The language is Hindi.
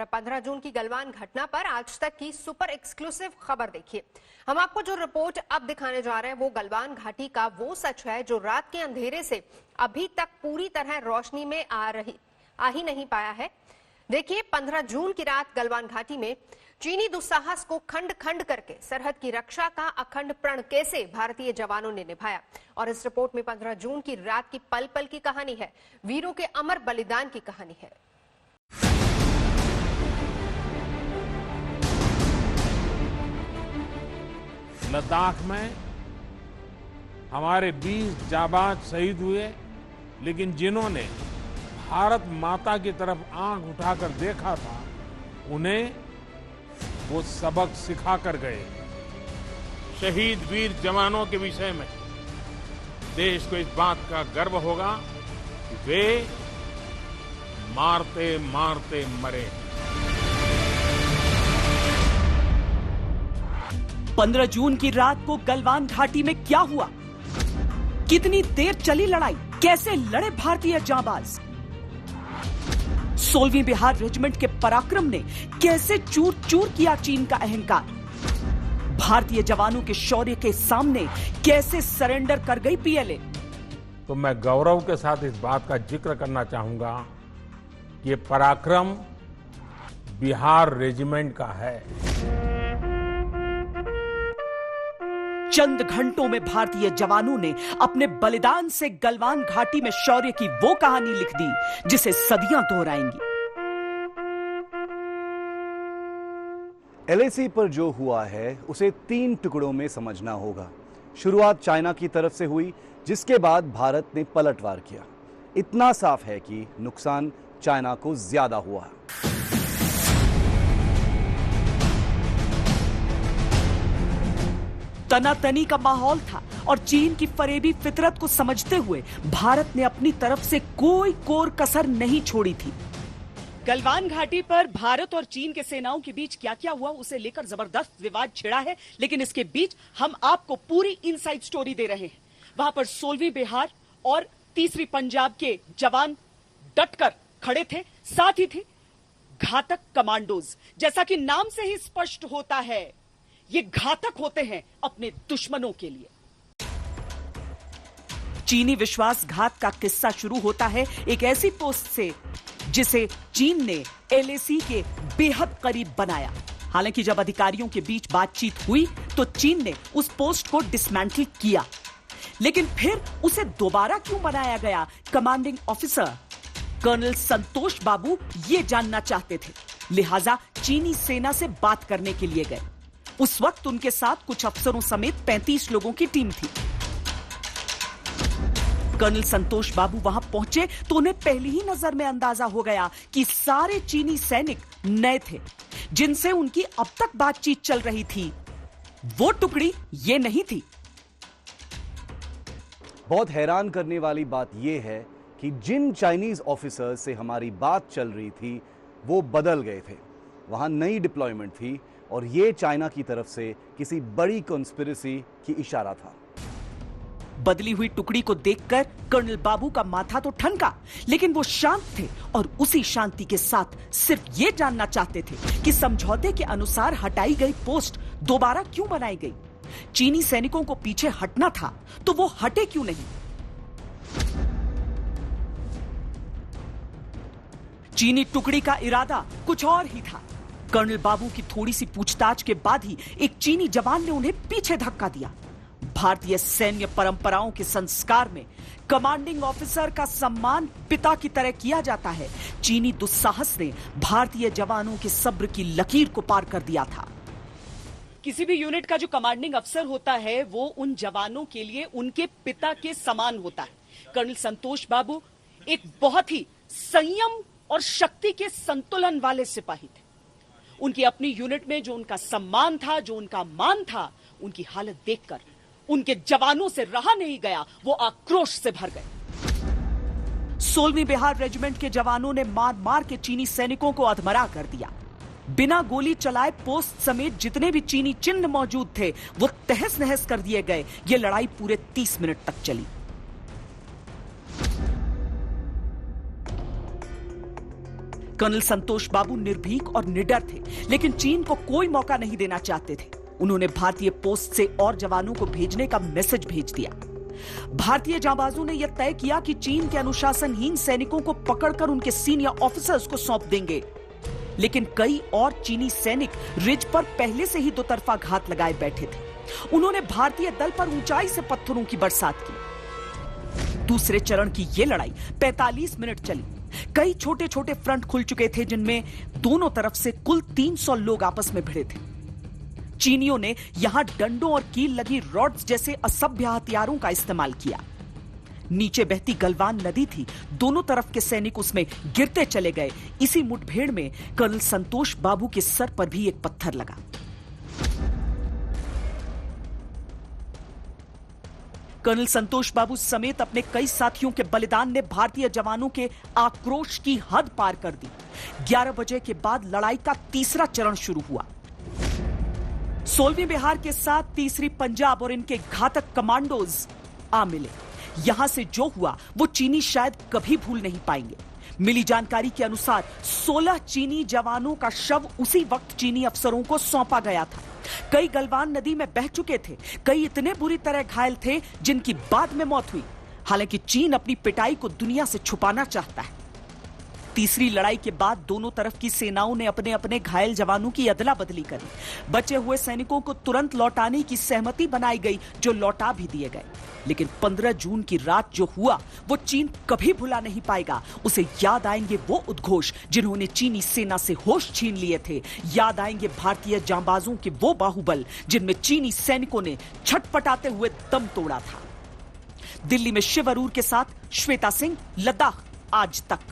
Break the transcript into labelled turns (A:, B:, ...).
A: 15 जून की गलवान घटना पर आज तक की सुपर एक्सक्लूसिव खबर देखिए। हम आपको जो रिपोर्ट अब दिखाने जा रहे हैं वो गलवान घाटी का वो सच है जो रात के अंधेरे से अभी तक पूरी तरह रोशनी में आ ही नहीं पाया है। देखिए, 15 जून की रात गलवान घाटी में चीनी दुस्साहस को खंड खंड करके सरहद की रक्षा का अखंड प्रण कैसे भारतीय जवानों ने निभाया। और इस रिपोर्ट में 15 जून की रात की पल पल की कहानी है, वीरों के अमर बलिदान की कहानी है।
B: लद्दाख में हमारे 20 जाबाज शहीद हुए, लेकिन जिन्होंने भारत माता की तरफ आंख उठाकर देखा था, उन्हें वो सबक सिखा कर गए। शहीद वीर जवानों के विषय में देश को इस बात का गर्व होगा कि वे मारते मारते मरे।
C: 15 जून की रात को गलवान घाटी में क्या हुआ? कितनी देर चली लड़ाई? कैसे लड़े भारतीय जांबाज? 16वीं बिहार रेजिमेंट के पराक्रम ने कैसे चूर चूर किया चीन का अहंकार? भारतीय जवानों के शौर्य के सामने कैसे सरेंडर कर गई पीएलए?
B: तो मैं गौरव के साथ इस बात का जिक्र करना चाहूंगा कि ये पराक्रम बिहार रेजिमेंट का है।
C: चंद घंटों में भारतीय जवानों ने अपने बलिदान से गलवान घाटी में शौर्य की वो कहानी लिख दी जिसे सदियां दोहराएंगी।
D: एलएसी पर जो हुआ है उसे 3 टुकड़ों में समझना होगा। शुरुआत चाइना की तरफ से हुई, जिसके बाद भारत ने पलटवार किया। इतना साफ है कि नुकसान चाइना को ज्यादा हुआ है।
C: तनातनी का माहौल था और चीन की फरेबी फितरत को समझते हुए भारत ने अपनी तरफ से कोई कोर कसर नहीं छोड़ी थी। गलवान घाटी पर भारत और चीन के सेनाओं के बीच क्या क्या हुआ उसे लेकर जबरदस्त विवाद छिड़ा है, लेकिन इसके बीच हम आपको पूरी इनसाइड स्टोरी दे रहे हैं। वहां पर 16वीं बिहार और 3री पंजाब के जवान डटकर खड़े थे, साथ ही थे घातक कमांडोज। जैसा कि नाम से ही स्पष्ट होता है, ये घातक होते हैं अपने दुश्मनों के लिए। चीनी विश्वासघात का किस्सा शुरू होता है एक ऐसी पोस्ट से जिसे चीन ने एलएसी के बेहद करीब बनाया। हालांकि जब अधिकारियों के बीच बातचीत हुई तो चीन ने उस पोस्ट को डिसमेंटल किया, लेकिन फिर उसे दोबारा क्यों बनाया गया? कमांडिंग ऑफिसर कर्नल संतोष बाबू ये जानना चाहते थे, लिहाजा चीनी सेना से बात करने के लिए गए। उस वक्त उनके साथ कुछ अफसरों समेत 35 लोगों की टीम थी। कर्नल संतोष बाबू वहां पहुंचे तो उन्हें पहली ही नजर में अंदाजा हो गया कि सारे चीनी सैनिक नए थे जिनसे उनकी अब तक बातचीत चल रही थी। वो टुकड़ी ये नहीं थी।
D: बहुत हैरान करने वाली बात यह है कि जिन चाइनीज ऑफिसर्स से हमारी बात चल रही थी वो बदल गए थे। वहां नई डिप्लॉयमेंट थी और ये चाइना की तरफ से किसी बड़ी कॉन्स्पिरेसी की इशारा था।
C: बदली हुई टुकड़ी को देखकर कर्नल बाबू का माथा तो ठनका, लेकिन वो शांत थे और उसी शांति के साथ सिर्फ ये जानना चाहते थे कि समझौते के अनुसार हटाई गई पोस्ट दोबारा क्यों बनाई गई। चीनी सैनिकों को पीछे हटना था तो वो हटे क्यों नहीं? चीनी टुकड़ी का इरादा कुछ और ही था। कर्नल बाबू की थोड़ी सी पूछताछ के बाद ही एक चीनी जवान ने उन्हें पीछे धक्का दिया। भारतीय सैन्य परंपराओं के संस्कार में कमांडिंग ऑफिसर का सम्मान पिता की तरह किया जाता है। चीनी दुस्साहस ने भारतीय जवानों के सब्र की लकीर को पार कर दिया था। किसी भी यूनिट का जो कमांडिंग अफसर होता है वो उन जवानों के लिए उनके पिता के समान होता है। कर्नल संतोष बाबू एक बहुत ही संयम और शक्ति के संतुलन वाले सिपाही थे। उनकी अपनी यूनिट में जो उनका सम्मान था, जो उनका मान था, उनकी हालत देखकर उनके जवानों से रहा नहीं गया। वो आक्रोश से भर गए। 16वीं बिहार रेजिमेंट के जवानों ने मार मार के चीनी सैनिकों को अधमरा कर दिया। बिना गोली चलाए पोस्ट समेत जितने भी चीनी चिन्ह मौजूद थे वो तहस नहस कर दिए गए। ये लड़ाई पूरे 30 मिनट तक चली। कर्नल संतोष बाबू निर्भीक और निडर थे, लेकिन चीन को कोई मौका नहीं देना चाहते थे। उन्होंने भारतीय पोस्ट से और जवानों को भेजने का मैसेज भेज दिया। भारतीय जांबाजों ने यह तय किया कि चीन के अनुशासनहीन सैनिकों को पकड़कर उनके सीनियर ऑफिसर्स को सौंप देंगे, लेकिन कई और चीनी सैनिक रिज पर पहले से ही दो तरफा घात लगाए बैठे थे। उन्होंने भारतीय दल पर ऊंचाई से पत्थरों की बरसात की। दूसरे चरण की यह लड़ाई 45 मिनट चली। कई छोटे छोटे फ्रंट खुल चुके थे, जिनमें दोनों तरफ से कुल 300 लोग आपस में भिड़े थे। चीनियों ने यहां डंडों और कील लगी रॉड्स जैसे असभ्य हथियारों का इस्तेमाल किया। नीचे बहती गलवान नदी थी, दोनों तरफ के सैनिक उसमें गिरते चले गए। इसी मुठभेड़ में कर्नल संतोष बाबू के सर पर भी एक पत्थर लगा। कर्नल संतोष बाबू समेत अपने कई साथियों के बलिदान ने भारतीय जवानों के आक्रोश की हद पार कर दी। 11 बजे के बाद लड़ाई का तीसरा चरण शुरू हुआ। 16वीं बिहार के साथ तीसरी पंजाब और इनके घातक कमांडोज आ मिले। यहां से जो हुआ वो चीनी शायद कभी भूल नहीं पाएंगे। मिली जानकारी के अनुसार 16 चीनी जवानों का शव उसी वक्त चीनी अफसरों को सौंपा गया था। कई गलवान नदी में बह चुके थे, कई इतने बुरी तरह घायल थे जिनकी बाद में मौत हुई। हालांकि चीन अपनी पिटाई को दुनिया से छुपाना चाहता है। तीसरी लड़ाई के बाद दोनों तरफ की सेनाओं ने अपने अपने घायल जवानों की अदला बदली करी। बचे हुए सैनिकों को तुरंत लौटाने की सहमति बनाई गई, जो लौटा भी दिए गए। लेकिन 15 जून की रात जो हुआ वो चीन कभी भुला नहीं पाएगा। उसे याद आएंगे वो उद्घोष जिन्होंने चीनी सेना से होश छीन लिए थे। याद आएंगे भारतीय जांबाजों के वो बाहुबल जिनमें चीनी सैनिकों ने छटपटाते हुए दम तोड़ा था। दिल्ली में शिव अरूर के साथ श्वेता सिंह, लद्दाख आज तक।